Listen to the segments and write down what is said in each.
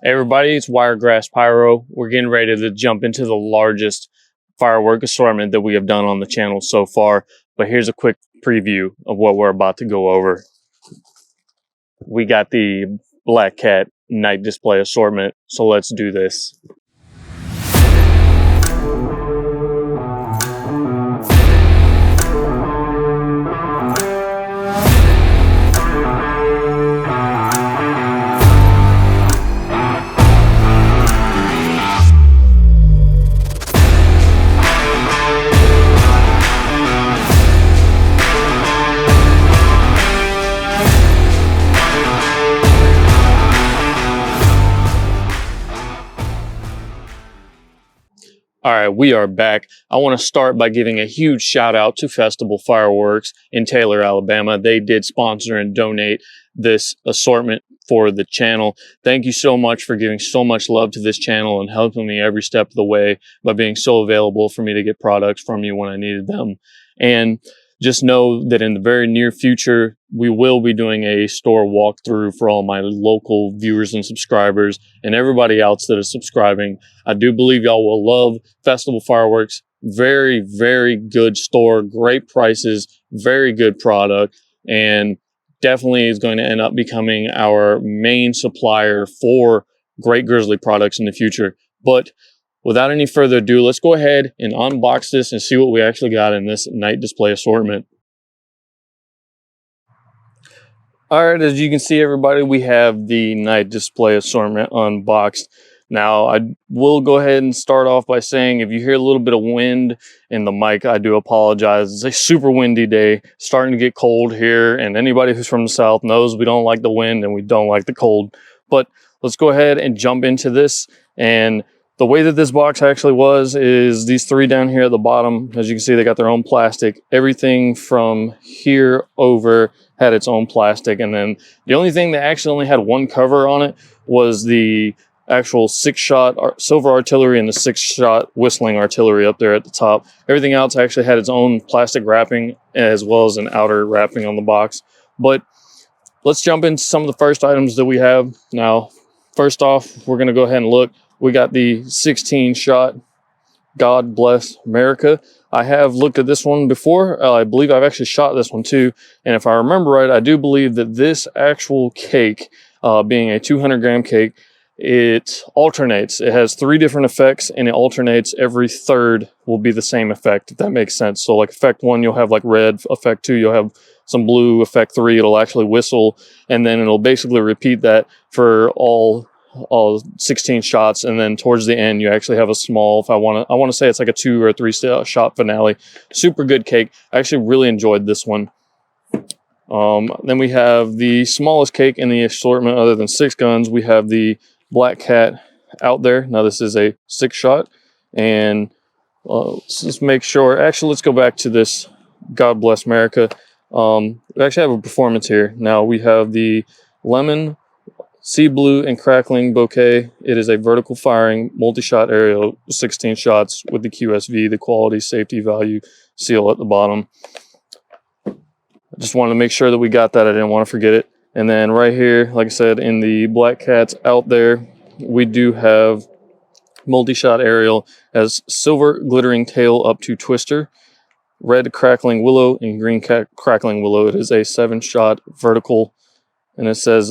Hey everybody, it's Wiregrass Pyro. We're getting ready to jump into the largest firework assortment that we have done on the channel so far. But here's a quick preview of what we're about to go over. We got the Black Cat night display assortment, so let's do this. All right, we are back. I want to start by giving a huge shout out to Festival Fireworks in Taylor, Alabama. They did sponsor and donate this assortment for the channel. Thank you so much for giving so much love to this channel and helping me every step of the way by being so available for me to get products from you when I needed them. And just know that in the very near future, we will be doing a store walkthrough for all my local viewers and subscribers and everybody else that is subscribing. I do believe y'all will love Festival Fireworks. Very, very good store, great prices, very good product, and definitely is going to end up becoming our main supplier for great Grizzly products in the future. But without any further ado, let's go ahead and unbox this and see what we actually got in this night display assortment. All right, as you can see, everybody, we have the night display assortment unboxed. Now, I will go ahead and start off by saying if you hear a little bit of wind in the mic, I do apologize. It's a super windy day, starting to get cold here, and anybody who's from the South knows we don't like the wind and we don't like the cold. But let's go ahead and jump into this. And the way that this box actually was is these three down here at the bottom. As you can see, they got their own plastic. Everything from here over had its own plastic. And then the only thing that actually only had one cover on it was the actual 6-shot silver artillery and the 6-shot whistling artillery up there at the top. Everything else actually had its own plastic wrapping as well as an outer wrapping on the box. But let's jump into some of the first items that we have. Now, first off, we're going to go ahead and look. We got the 16-shot God Bless America. I have looked at this one before. I believe I've actually shot this one too. And if I remember right, I do believe that this actual cake, being a 200-gram cake, it alternates. It has 3 different effects and it alternates. Every third will be the same effect, if that makes sense. So like effect 1, you'll have like red. Effect 2, you'll have some blue. Effect 3, it'll actually whistle. And then it'll basically repeat that for all 16 shots, and then towards the end you actually have a small, I want to say it's like a 2 or 3 shot finale. Super good cake. I actually really enjoyed this one. Then we have the smallest cake in the assortment other than 6 guns. We have the Black Cat out there. Now this is a 6-shot, and let's just make sure. Actually, let's go back to this God Bless America. We actually have a performance here. Now we have the lemon, sea blue, and crackling bouquet. It is a vertical firing multi-shot aerial, 16 shots with the QSV, the quality safety value seal at the bottom. I just wanted to make sure that we got that. I didn't want to forget it. And then right here, like I said, in the Black Cats out there, we do have multi-shot aerial as silver glittering tail up to twister, red crackling willow, and green crackling willow. It is a 7-shot vertical, and it says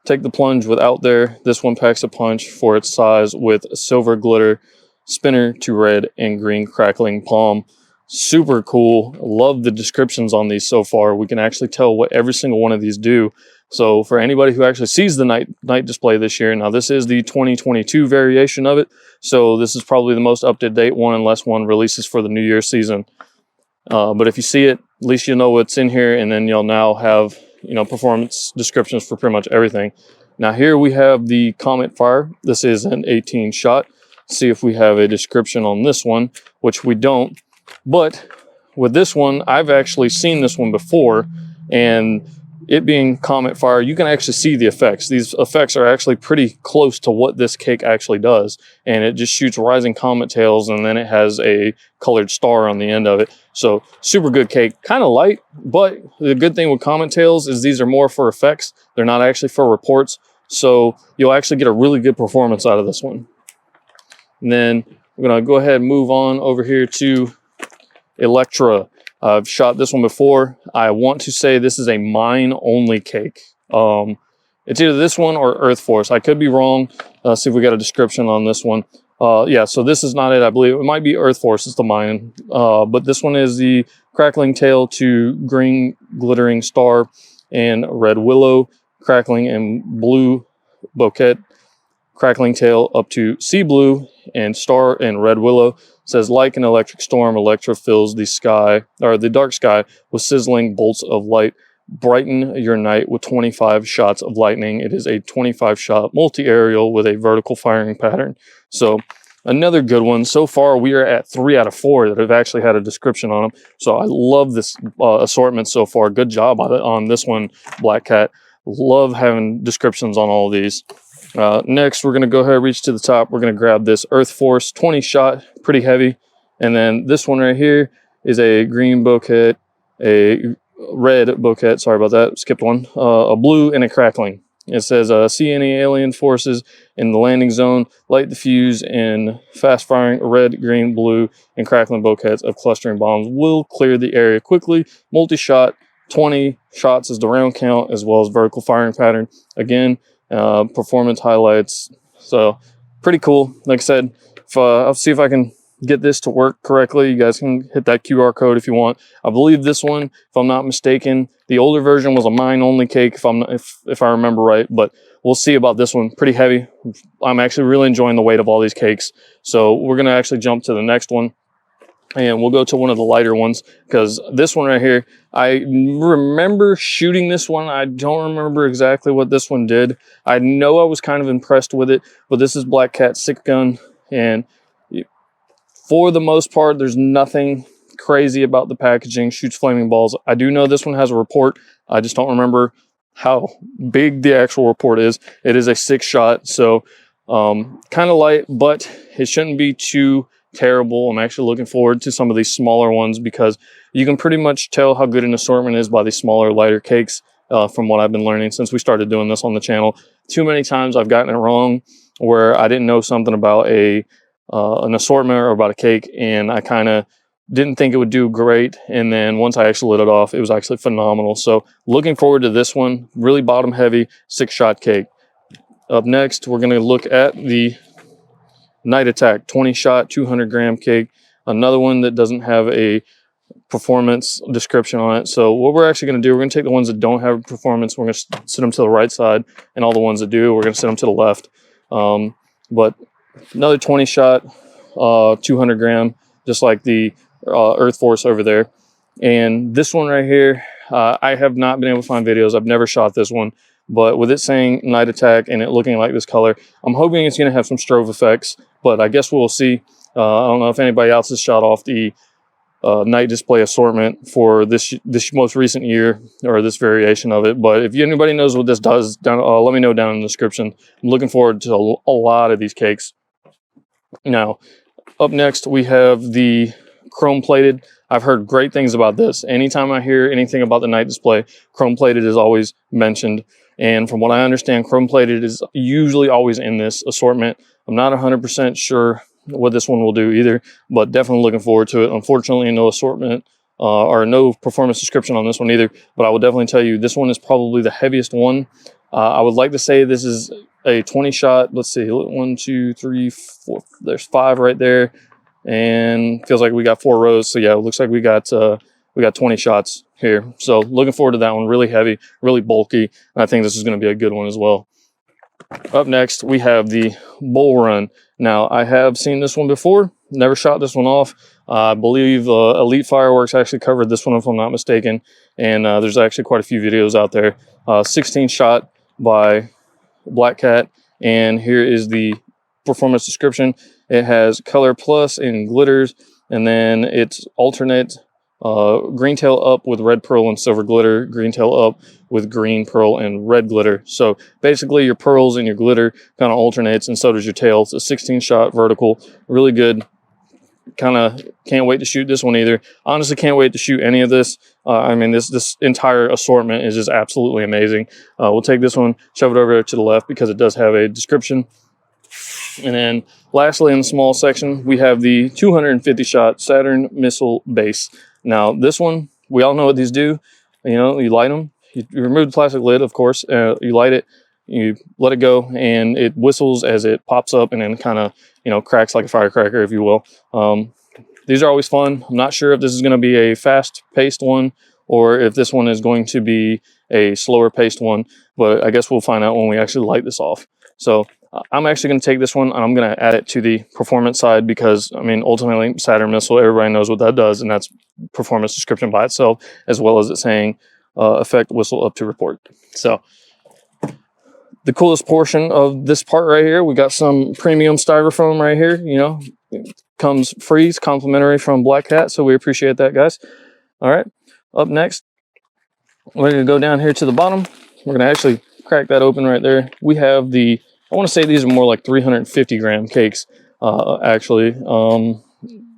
take the plunge with out there. This one packs a punch for its size with silver glitter, spinner to red, and green crackling palm. Super cool. Love the descriptions on these so far. We can actually tell what every single one of these do. So for anybody who actually sees the night display this year, now this is the 2022 variation of it. So this is probably the most up-to-date one unless one releases for the New Year season. But if you see it, at least you'll know what's in here, and then you'll now have performance descriptions for pretty much everything. Now here we have the Comet Fire. This is an 18-shot. See if we have a description on this one, which we don't. But with this one, I've actually seen this one before, and it being Comet Fire, you can actually see the effects. These effects are actually pretty close to what this cake actually does, and it just shoots rising comet tails, and then it has a colored star on the end of it. So super good cake, kind of light, but the good thing with comet tails is these are more for effects. They're not actually for reports. So you'll actually get a really good performance out of this one. And then we're going to go ahead and move on over here to Electra. I've shot this one before. I want to say this is a mine only cake. It's either this one or Earth Force. I could be wrong. See if we got a description on this one. Yeah, so this is not it. I believe it might be Earth Force. It's the mine. But this one is the crackling tail to green glittering star and red willow, crackling and blue bouquet, crackling tail up to sea blue and star and red willow. It says, like an electric storm, Electra fills the sky, or the dark sky, with sizzling bolts of light. Brighten your night with 25 shots of lightning. It is a 25 shot multi-aerial with a vertical firing pattern. So another good one. So far we are at 3 out of 4 that have actually had a description on them. So I love this assortment so far. Good job on this one, Black Cat. Love having descriptions on all of these. Next, we're going to go ahead and reach to the top. We're going to grab this Earth Force 20 shot, pretty heavy. And then this one right here is a green bouquet, a red bouquet, sorry about that, skipped one, a blue and a crackling. It says, see any alien forces in the landing zone, light the fuse, and fast firing red, green, blue, and crackling bouquets of clustering bombs will clear the area quickly. Multi-shot, 20 shots is the round count, as well as vertical firing pattern. Again, performance highlights. So pretty cool. Like I said, I'll see if I can get this to work correctly. You guys can hit that QR code if you want. I believe this one, if I'm not mistaken, the older version was a mine only cake, if I remember right, but we'll see about this one. Pretty heavy. I'm actually really enjoying the weight of all these cakes. So we're going to actually jump to the next one. And we'll go to one of the lighter ones, because this one right here, I remember shooting this one. I don't remember exactly what this one did. I know I was kind of impressed with it, but this is Black Cat 6-gun. And for the most part, there's nothing crazy about the packaging. Shoots flaming balls. I do know this one has a report. I just don't remember how big the actual report is. It is a 6-shot, so kind of light, but it shouldn't be too terrible. I'm actually looking forward to some of these smaller ones, because you can pretty much tell how good an assortment is by these smaller, lighter cakes, from what I've been learning since we started doing this on the channel. Too many times I've gotten it wrong, where I didn't know something about an assortment or about a cake, and I kind of didn't think it would do great, and then once I actually lit it off, it was actually phenomenal. So looking forward to this one. Really bottom heavy, 6-shot cake. Up next, we're going to look at the Night Attack 20-shot 200-gram cake. Another one that doesn't have a performance description on it. So what we're actually going to do, we're going to take the ones that don't have performance, we're going to sit them to the right side, and all the ones that do, we're going to sit them to the left. But another 20-shot 200-gram, just like the Earth Force over there. And this one right here, I have not been able to find videos. I've never shot this one. But with it saying Night Attack and it looking like this color, I'm hoping it's going to have some strobe effects, but I guess we'll see. I don't know if anybody else has shot off the Night Display Assortment for this most recent year, or this variation of it. But if anybody knows what this does, let me know down in the description. I'm looking forward to a lot of these cakes. Now, up next, we have the chrome plated. I've heard great things about this. Anytime I hear anything about the Night Display, chrome plated is always mentioned. And from what I understand, chrome plated is usually always in this assortment. I'm not 100% sure what this one will do either, but definitely looking forward to it. Unfortunately, no assortment or no performance description on this one either, but I will definitely tell you this one is probably the heaviest one. I would like to say this is a 20-shot. Let's see, 1, 2, 3, 4. There's 5 right there, and feels like we got 4 rows. So yeah, it looks like we got 20 shots here. So looking forward to that one. Really heavy, really bulky, and I think this is going to be a good one as well. Up next, we have the Bull Run. Now, I have seen this one before. Never shot this one off. I believe Elite Fireworks actually covered this one, if I'm not mistaken. And there's actually quite a few videos out there. 16 shot by Black Cat. And here is the performance description. It has color plus and glitters. And then it's alternate green tail up with red pearl and silver glitter, green tail up with green pearl and red glitter. So basically your pearls and your glitter kind of alternates, and so does your tail. It's a 16 shot vertical, really good kind of can't wait to shoot this one either. Honestly, can't wait to shoot any of this. I mean, this entire assortment is just absolutely amazing. We'll take this one, shove it over to the left because it does have a description. And then lastly, in the small section, we have the 250 shot Saturn missile base. Now, this one, we all know what these do. You know, you light them, you remove the plastic lid, of course, you light it, you let it go, and it whistles as it pops up and then kind of, you know, cracks like a firecracker, if you will. These are always fun. I'm not sure if this is going to be a fast-paced one or if this one is going to be a slower-paced one, but I guess we'll find out when we actually light this off. So I'm actually going to take this one and I'm going to add it to the performance side because, I mean, ultimately Saturn missile, everybody knows what that does, and that's performance description by itself, as well as it saying effect whistle up to report. So the coolest portion of this part right here, we got some premium styrofoam right here. You know, it comes free, complimentary from Black Cat, so we appreciate that, guys. All right, up next, we're going to go down here to the bottom. We're going to actually crack that open right there. We have the, I want to say these are more like 350 gram cakes, actually.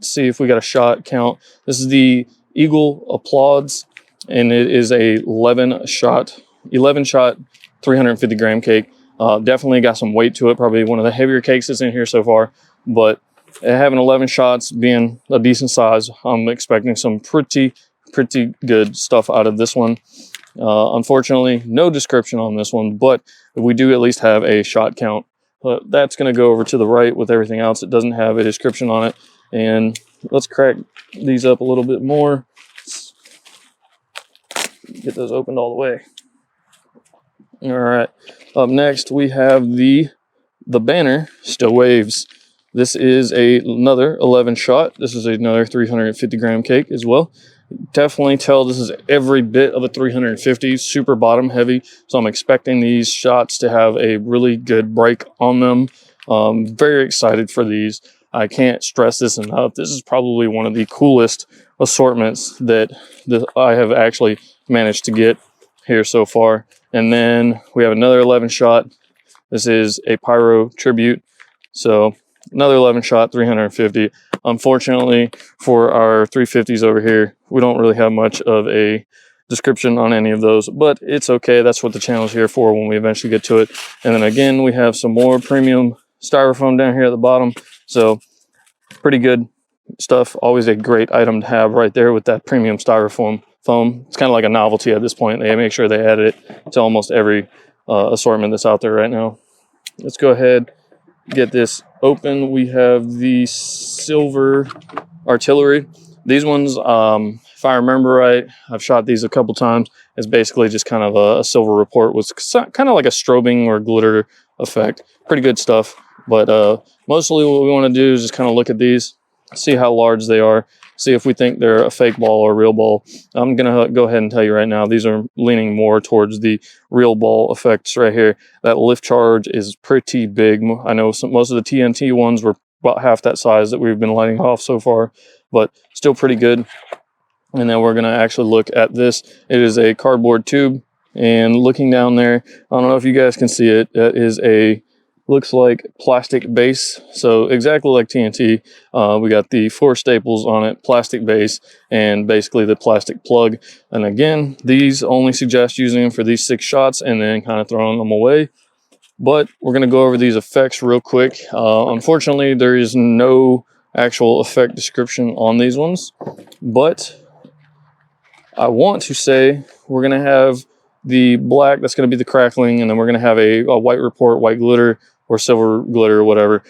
See if we got a shot count. This is the Eagle Applauds, and it is a 11 shot 350 gram cake. Definitely got some weight to it, probably one of the heavier cakes that's in here so far, but having 11 shots being a decent size, I'm expecting some pretty good stuff out of this one. Unfortunately, no description on this one, but we do at least have a shot count. But that's going to go over to the right with everything else. It doesn't have a description on it. And let's crack these up a little bit more. Let's get those opened all the way. All right. Up next, we have the banner still waves. This is another 11 shot. This is another 350 gram cake as well. Definitely tell this is every bit of a 350, super bottom heavy. So I'm expecting these shots to have a really good break on them. Very excited for these. I can't stress this enough. This is probably one of the coolest assortments that I have actually managed to get here so far. And then we have another 11 shot. This is a Pyro Tribute. So another 11 shot, 350. Unfortunately for our 350s over here, we don't really have much of a description on any of those, but it's okay. That's what the channel is here for when we eventually get to it. And then again, we have some more premium styrofoam down here at the bottom. So pretty good stuff. Always a great item to have right there with that premium styrofoam foam. It's kind of like a novelty at this point. They make sure they added it to almost every assortment that's out there right now. Let's go ahead, get this open. We have the silver artillery. These ones, if I remember right, I've shot these a couple times. It's basically just kind of a silver report with kind of like a strobing or glitter effect. Pretty good stuff. But mostly what we want to do is just kind of look at these, see how large they are, see if we think they're a fake ball or a real ball. I'm going to go ahead and tell you right now, these are leaning more towards the real ball effects right here. That lift charge is pretty big. I know most of the TNT ones were about half that size that we've been lighting off so far, but still pretty good. And then we're going to actually look at this. It is a cardboard tube, and looking down there, I don't know if you guys can see it, that is looks like plastic base, so exactly like TNT. We got the 4 staples on it, plastic base, and basically the plastic plug. And again, these only suggest using them for these 6 shots and then kind of throwing them away. But we're going to go over these effects real quick. Unfortunately, there is no actual effect description on these ones, but I want to say we're going to have the black, that's going to be the crackling, and then we're going to have a white report, white glitter, or silver glitter, or whatever.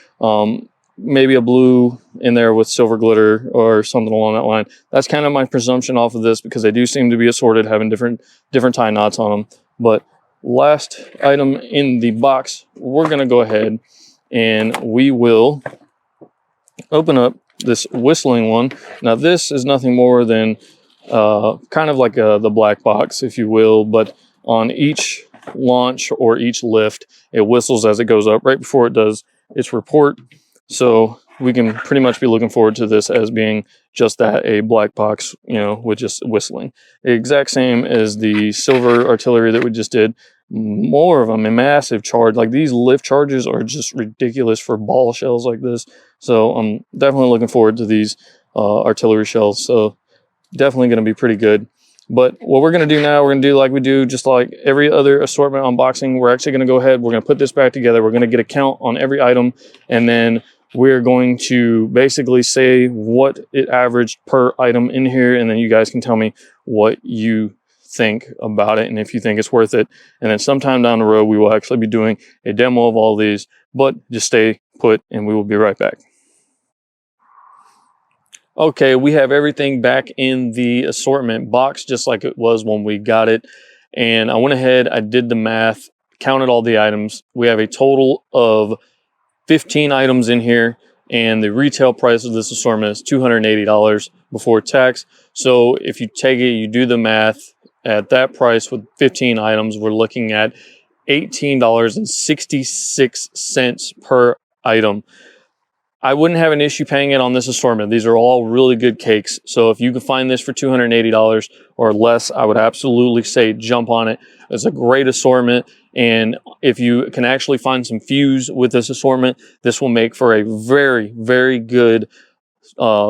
Maybe a blue in there with silver glitter or something along that line. That's kind of my presumption off of this because they do seem to be assorted, having different tie knots on them. But last item in the box, we're going to go ahead and we will open up this whistling one. Now this is nothing more than kind of like the black box, if you will, but on each launch or each lift, it whistles as it goes up right before it does its report. So we can pretty much be looking forward to this as being just that, a black box, you know, with just whistling. The exact same as the silver artillery that we just did. More of them, a massive charge. Like, these lift charges are just ridiculous for ball shells like this. So I'm definitely looking forward to these artillery shells. So definitely going to be pretty good. But what we're going to do now, we're going to do like we do just like every other assortment unboxing. We're actually going to go ahead, we're going to put this back together. We're going to get a count on every item, and then we're going to basically say what it averaged per item in here, and then you guys can tell me what you think about it and if you think it's worth it. And then sometime down the road, we will actually be doing a demo of all these, but just stay put and we will be right back. Okay, we have everything back in the assortment box just like it was when we got it. And I went ahead, I did the math, counted all the items. We have a total of 15 items in here, and the retail price of this assortment is $280 before tax. So if you take it, you do the math, at that price with 15 items, we're looking at $18.66 per item. I wouldn't have an issue paying it on this assortment. These are all really good cakes. So if you can find this for $280 or less, I would absolutely say jump on it. It's a great assortment. And if you can actually find some fuse with this assortment, this will make for a very, very good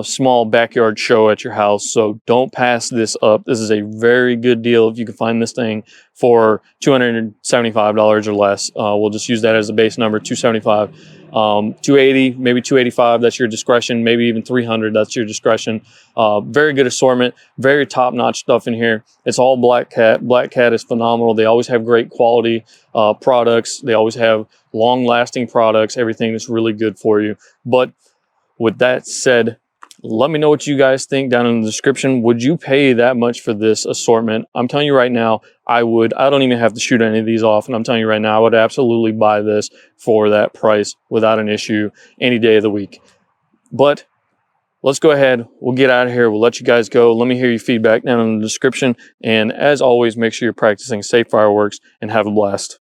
small backyard show at your house. So don't pass this up. This is a very good deal if you can find this thing for $275 or less. We'll just use that as a base number, $275. 280, maybe 285, that's your discretion. Maybe even 300, that's your discretion. Very good assortment, very top-notch stuff in here. It's all Black Cat. Black Cat is phenomenal. They always have great quality products. They always have long-lasting products, everything that's really good for you. But with that said, let me know what you guys think down in the description. Would you pay that much for this assortment? I'm telling you right now, I would. I don't even have to shoot any of these off, and I'm telling you right now, I would absolutely buy this for that price without an issue any day of the week. But let's go ahead. We'll get out of here. We'll let you guys go. Let me hear your feedback down in the description. And as always, make sure you're practicing safe fireworks and have a blast.